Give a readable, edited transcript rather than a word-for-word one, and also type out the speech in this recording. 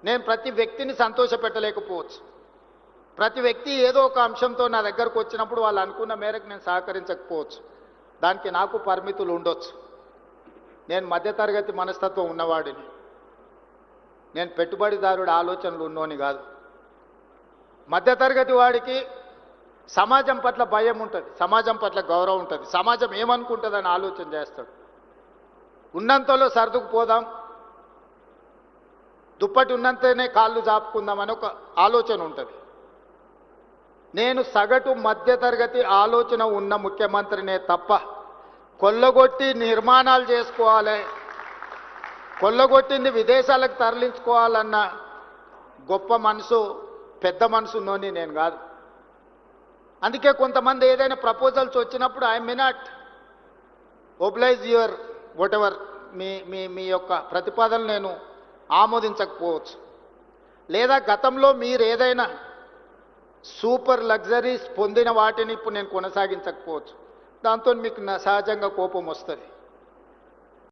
నేను ప్రతి వ్యక్తిని సంతోషపెట్టలేకపోవచ్చు. ప్రతి వ్యక్తి ఏదో ఒక అంశంతో నా దగ్గరకు వచ్చినప్పుడు వాళ్ళు అనుకున్న మేరకు నేను సహకరించకపోవచ్చు. దానికి నాకు పరిమితులు ఉండొచ్చు. నేను మధ్యతరగతి మనస్తత్వం ఉన్నవాడిని. నేను పెట్టుబడిదారుడి ఆలోచనలు ఉన్నోని కాదు. మధ్యతరగతి వాడికి సమాజం పట్ల భయం ఉంటుంది, సమాజం పట్ల గౌరవం ఉంటుంది, సమాజం ఏమనుకుంటుందని ఆలోచన చేస్తాడు. ఉన్నంతలో సర్దుకుపోదాం, దుప్పటి ఉన్నంతనే కాళ్ళు జాపుకుందామని ఒక ఆలోచన ఉంటుంది. నేను సగటు మధ్యతరగతి ఆలోచన ఉన్న ముఖ్యమంత్రినే తప్ప కొల్లగొట్టి నిర్మాణాలు చేసుకోవాలి, కొల్లగొట్టింది విదేశాలకు తరలించుకోవాలన్న గొప్ప మనసు, పెద్ద మనసు ఉన్నోని నేను కాదు. అందుకే కొంతమంది ఏదైనా ప్రపోజల్స్ వచ్చినప్పుడు I may not oblige your whatever, మీ యొక్క ప్రతిపాదన నేను ఆమోదించకపోవచ్చు. లేదా గతంలో మీరు ఏదైనా సూపర్ లగ్జరీస్ పొందిన వాటిని ఇప్పుడు నేను కొనసాగించకపోవచ్చు. దాంతో మీకు సహజంగా కోపం వస్తుంది.